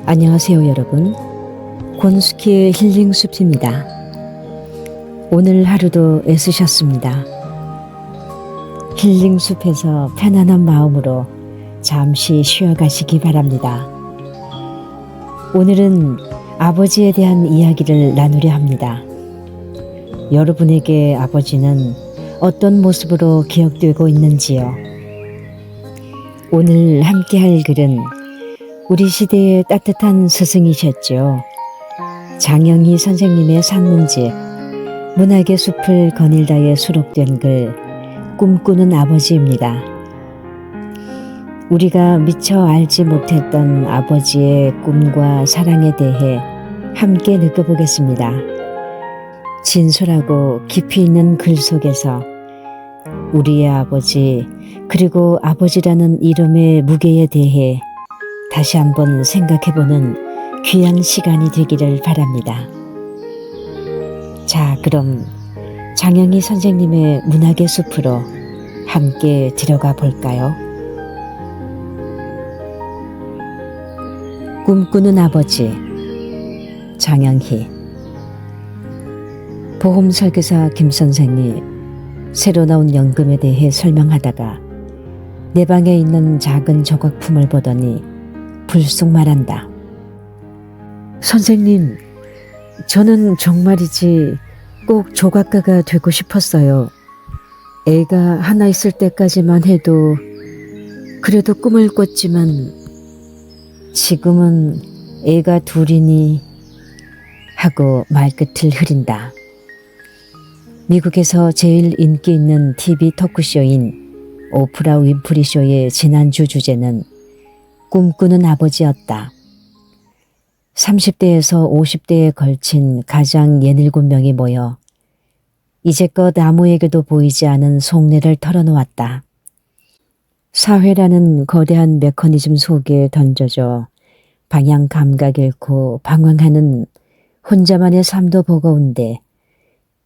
안녕하세요 여러분. 권숙희의 힐링숲입니다. 오늘 하루도 애쓰셨습니다. 힐링숲에서 편안한 마음으로 잠시 쉬어가시기 바랍니다. 오늘은 아버지에 대한 이야기를 나누려 합니다. 여러분에게 아버지는 어떤 모습으로 기억되고 있는지요? 오늘 함께 할 글은 우리 시대의 따뜻한 스승이셨죠. 장영희 선생님의 산문집 문학의 숲을 거닐다에 수록된 글 꿈꾸는 아버지입니다. 우리가 미처 알지 못했던 아버지의 꿈과 사랑에 대해 함께 느껴보겠습니다. 진솔하고 깊이 있는 글 속에서 우리의 아버지 그리고 아버지라는 이름의 무게에 대해 다시 한번 생각해보는 귀한 시간이 되기를 바랍니다. 자, 그럼 장영희 선생님의 문학의 숲으로 함께 들어가 볼까요? 꿈꾸는 아버지, 장영희. 보험 설계사 김 선생이 새로 나온 연금에 대해 설명하다가 내 방에 있는 작은 조각품을 보더니 불쑥 말한다. 선생님, 저는 정말이지 꼭 조각가가 되고 싶었어요. 애가 하나 있을 때까지만 해도 그래도 꿈을 꿨지만 지금은 애가 둘이니 하고 말끝을 흐린다. 미국에서 제일 인기 있는 TV 토크쇼인 오프라 윈프리 쇼의 지난주 주제는 꿈꾸는 아버지였다. 30대에서 50대에 걸친 가장 67명이 모여 이제껏 아무에게도 보이지 않은 속내를 털어놓았다. 사회라는 거대한 메커니즘 속에 던져져 방향 감각 잃고 방황하는 혼자만의 삶도 버거운데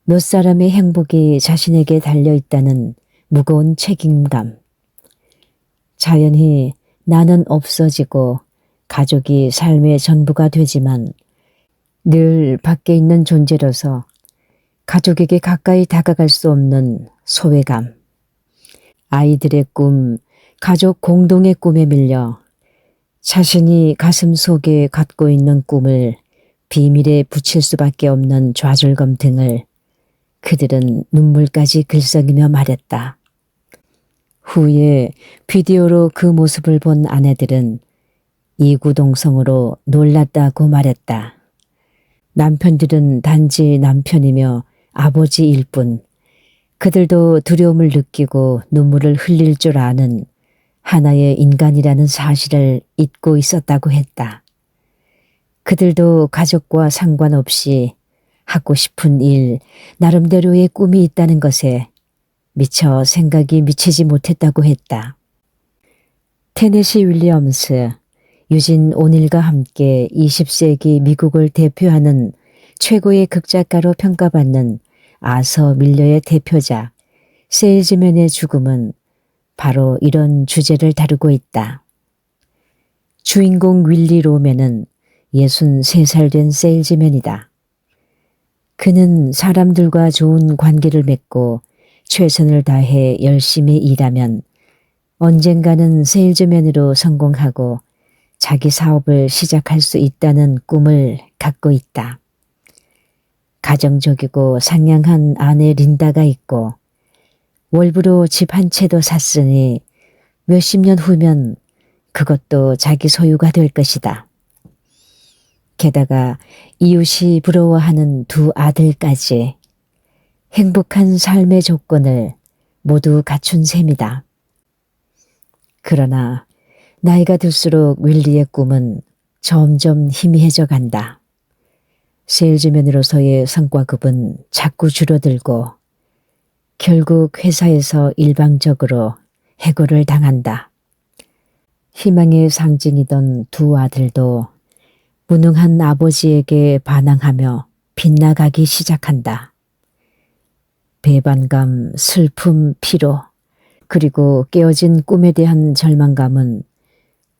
몇 사람의 행복이 자신에게 달려있다는 무거운 책임감. 자연히 나는 없어지고 가족이 삶의 전부가 되지만 늘 밖에 있는 존재로서 가족에게 가까이 다가갈 수 없는 소외감. 아이들의 꿈, 가족 공동의 꿈에 밀려 자신이 가슴 속에 갖고 있는 꿈을 비밀에 붙일 수밖에 없는 좌절감 등을 그들은 눈물까지 글썽이며 말했다. 후에 비디오로 그 모습을 본 아내들은 이구동성으로 놀랐다고 말했다. 남편들은 단지 남편이며 아버지일 뿐 그들도 두려움을 느끼고 눈물을 흘릴 줄 아는 하나의 인간이라는 사실을 잊고 있었다고 했다. 그들도 가족과 상관없이 하고 싶은 일, 나름대로의 꿈이 있다는 것에 미처 생각이 미치지 못했다고 했다. 테네시 윌리엄스, 유진 오닐과 함께 20세기 미국을 대표하는 최고의 극작가로 평가받는 아서 밀러의 대표작 세일즈맨의 죽음은 바로 이런 주제를 다루고 있다. 주인공 윌리 로맨은 63살 된 세일즈맨이다. 그는 사람들과 좋은 관계를 맺고 최선을 다해 열심히 일하면 언젠가는 세일즈맨으로 성공하고 자기 사업을 시작할 수 있다는 꿈을 갖고 있다. 가정적이고 상냥한 아내 린다가 있고 월부로 집 한 채도 샀으니 몇십 년 후면 그것도 자기 소유가 될 것이다. 게다가 이웃이 부러워하는 두 아들까지 행복한 삶의 조건을 모두 갖춘 셈이다. 그러나 나이가 들수록 윌리의 꿈은 점점 희미해져 간다. 세일즈맨으로서의 성과급은 자꾸 줄어들고 결국 회사에서 일방적으로 해고를 당한다. 희망의 상징이던 두 아들도 무능한 아버지에게 반항하며 빗나가기 시작한다. 배반감, 슬픔, 피로, 그리고 깨어진 꿈에 대한 절망감은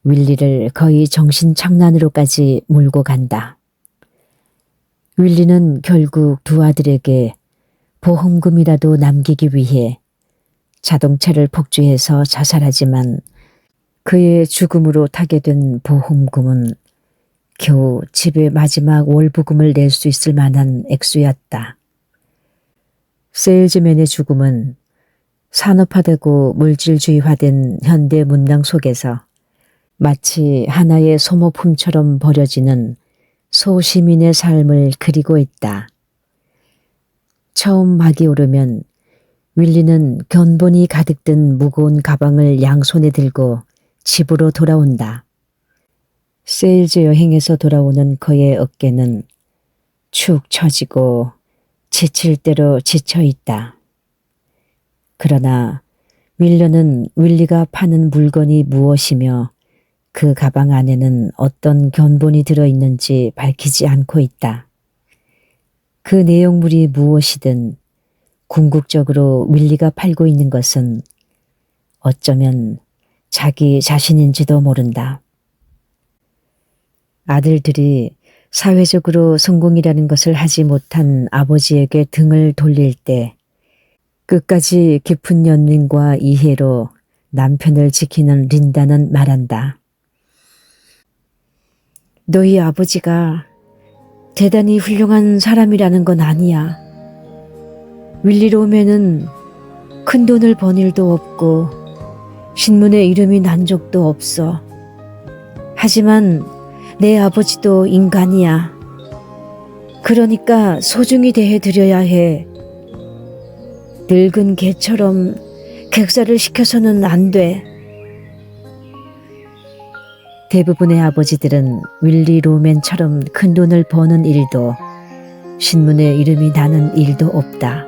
윌리를 거의 정신착란으로까지 몰고 간다. 윌리는 결국 두 아들에게 보험금이라도 남기기 위해 자동차를 폭주해서 자살하지만 그의 죽음으로 타게 된 보험금은 겨우 집의 마지막 월부금을 낼 수 있을 만한 액수였다. 세일즈맨의 죽음은 산업화되고 물질주의화된 현대 문명 속에서 마치 하나의 소모품처럼 버려지는 소시민의 삶을 그리고 있다. 처음 막이 오르면 윌리는 견본이 가득 든 무거운 가방을 양손에 들고 집으로 돌아온다. 세일즈 여행에서 돌아오는 그의 어깨는 축 처지고 지칠 대로 지쳐 있다. 그러나 윌러는 윌리가 파는 물건이 무엇이며 그 가방 안에는 어떤 견본이 들어있는지 밝히지 않고 있다. 그 내용물이 무엇이든 궁극적으로 윌리가 팔고 있는 것은 어쩌면 자기 자신인지도 모른다. 아들들이 사회적으로 성공이라는 것을 하지 못한 아버지에게 등을 돌릴 때 끝까지 깊은 연민과 이해로 남편을 지키는 린다는 말한다. 너희 아버지가 대단히 훌륭한 사람이라는 건 아니야. 윌리 로맨은 큰 돈을 번 일도 없고 신문에 이름이 난 적도 없어. 하지만 내 아버지도 인간이야. 그러니까 소중히 대해드려야 해. 늙은 개처럼 객사를 시켜서는 안 돼. 대부분의 아버지들은 윌리 로맨처럼 큰 돈을 버는 일도 신문에 이름이 나는 일도 없다.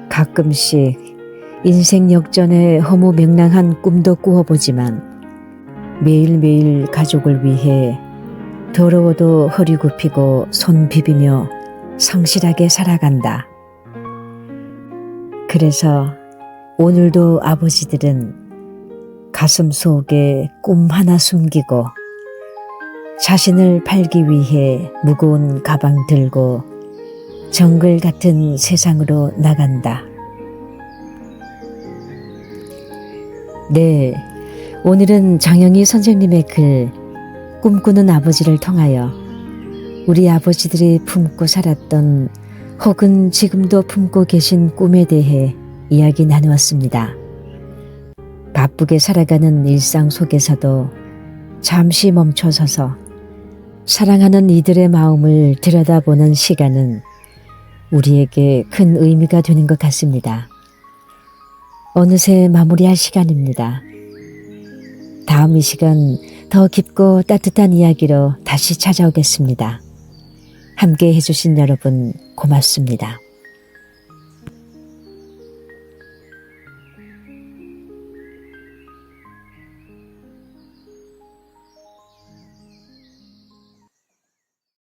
가끔씩 인생 역전의 허무맹랑한 꿈도 꾸어보지만 매일매일 가족을 위해 더러워도 허리 굽히고 손 비비며 성실하게 살아간다. 그래서 오늘도 아버지들은 가슴 속에 꿈 하나 숨기고 자신을 팔기 위해 무거운 가방 들고 정글 같은 세상으로 나간다. 네, 오늘은 장영희 선생님의 글 꿈꾸는 아버지를 통하여 우리 아버지들이 품고 살았던 혹은 지금도 품고 계신 꿈에 대해 이야기 나누었습니다. 바쁘게 살아가는 일상 속에서도 잠시 멈춰서서 사랑하는 이들의 마음을 들여다보는 시간은 우리에게 큰 의미가 되는 것 같습니다. 어느새 마무리할 시간입니다. 다음 이 시간 더 깊고 따뜻한 이야기로 다시 찾아오겠습니다. 함께 해주신 여러분 고맙습니다.